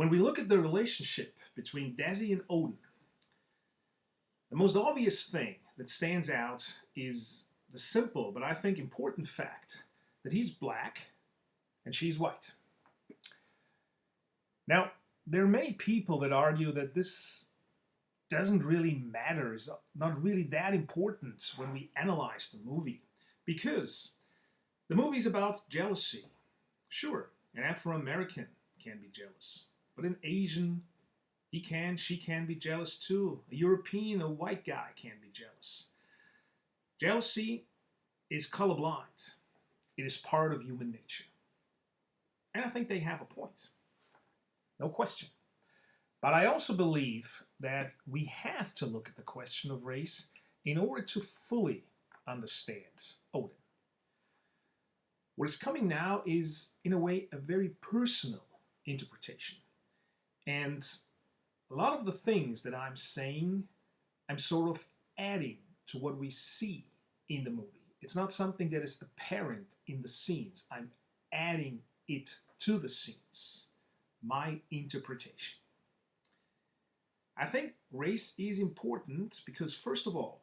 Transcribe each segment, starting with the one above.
When we look at the relationship between Desi and Odin, the most obvious thing that stands out is the simple but I think important fact that he's black and she's white. Now, there are many people that argue that this doesn't really matter, is not really that important when we analyze the movie, because the movie is about jealousy. Sure, an Afro-American can be jealous, but an Asian, she can be jealous too. A European, a white guy can be jealous. Jealousy is colorblind. It is part of human nature. And I think they have a point. No question. But I also believe that we have to look at the question of race in order to fully understand Odin. What is coming now is, in a way, a very personal interpretation. And a lot of the things that I'm saying, I'm sort of adding to what we see in the movie. It's not something that is apparent in the scenes. I'm adding it to the scenes. My interpretation. I think race is important because, first of all,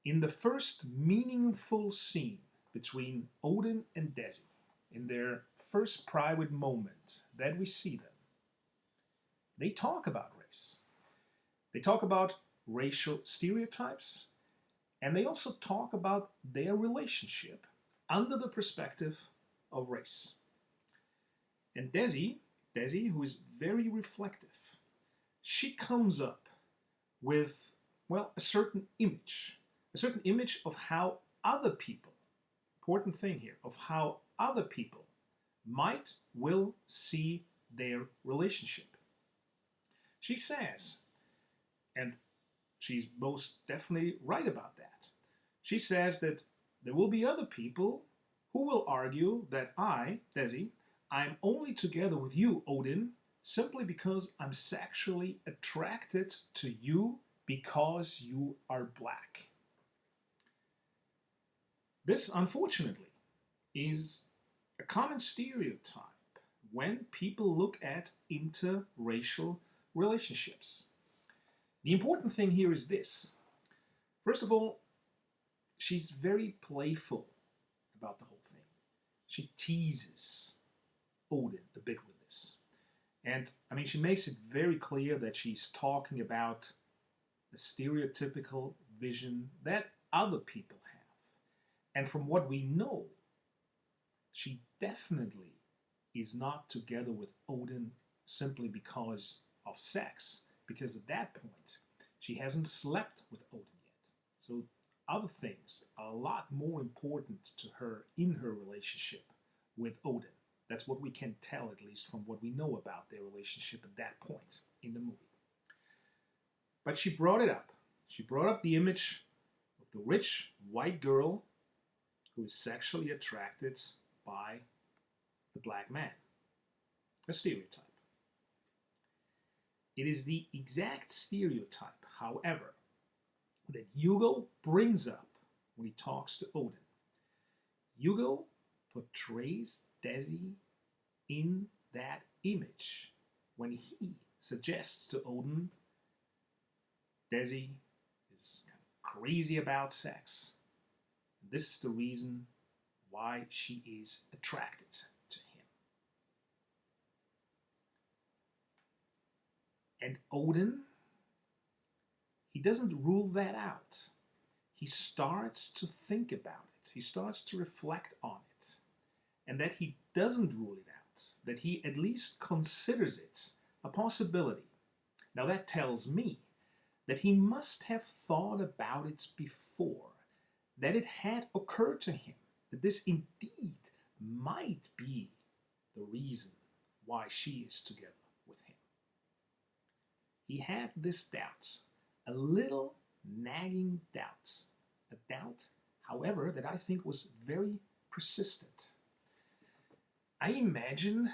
in the first meaningful scene between Odin and Desi, in their first private moment that we see them, they talk about race. They talk about racial stereotypes, and they also talk about their relationship under the perspective of race. And Desi, who is very reflective, she comes up with, well, a certain image of how other people, important thing here, of how other people will see their relationship. She says, and she's most definitely right about that, she says that there will be other people who will argue that I, Desi, I'm only together with you, Odin, simply because I'm sexually attracted to you because you are black. This, unfortunately, is a common stereotype when people look at interracial relationships. The important thing here is this. First of all, she's very playful about the whole thing. She teases Odin a bit with this. And I mean, she makes it very clear that she's talking about the stereotypical vision that other people have. And from what we know, she definitely is not together with Odin simply because of sex, because at that point she hasn't slept with Odin yet. So other things are a lot more important to her in her relationship with Odin. That's what we can tell, at least from what we know about their relationship at that point in the movie. But she brought it up. She brought up the image of the rich white girl who is sexually attracted by the black man. A stereotype. It is the exact stereotype, however, that Hugo brings up when he talks to Odin. Hugo portrays Desi in that image when he suggests to Odin Desi is kind of crazy about sex. This is the reason why she is attracted to him. And Odin, he doesn't rule that out. He starts to think about it. He starts to reflect on it. And that he doesn't rule it out. That he at least considers it a possibility. Now that tells me that he must have thought about it before. That it had occurred to him. That this indeed might be the reason why she is together with him. He had this doubt. A little nagging doubt. A doubt, however, that I think was very persistent. I imagine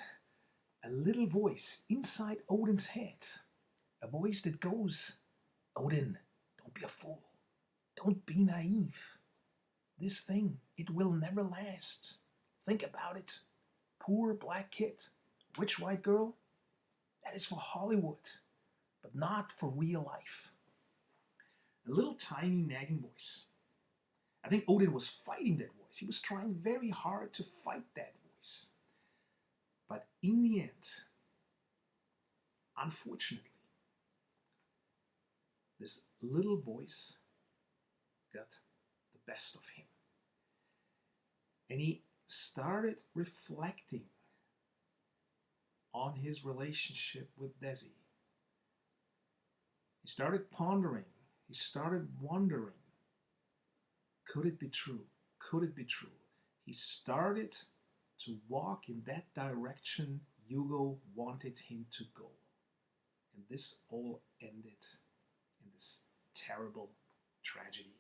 a little voice inside Odin's head. A voice that goes, Odin, don't be a fool. Don't be naive. This thing, it will never last. Think about it. Poor black kid, rich white girl. That is for Hollywood, but not for real life. A little tiny nagging voice. I think Odin was fighting that voice. He was trying very hard to fight that voice. But in the end, unfortunately, this little voice got the best of him. And he started reflecting on his relationship with Desi. He started pondering. He started wondering, could it be true? Could it be true? He started to walk in that direction Hugo wanted him to go. And this all ended in this terrible tragedy.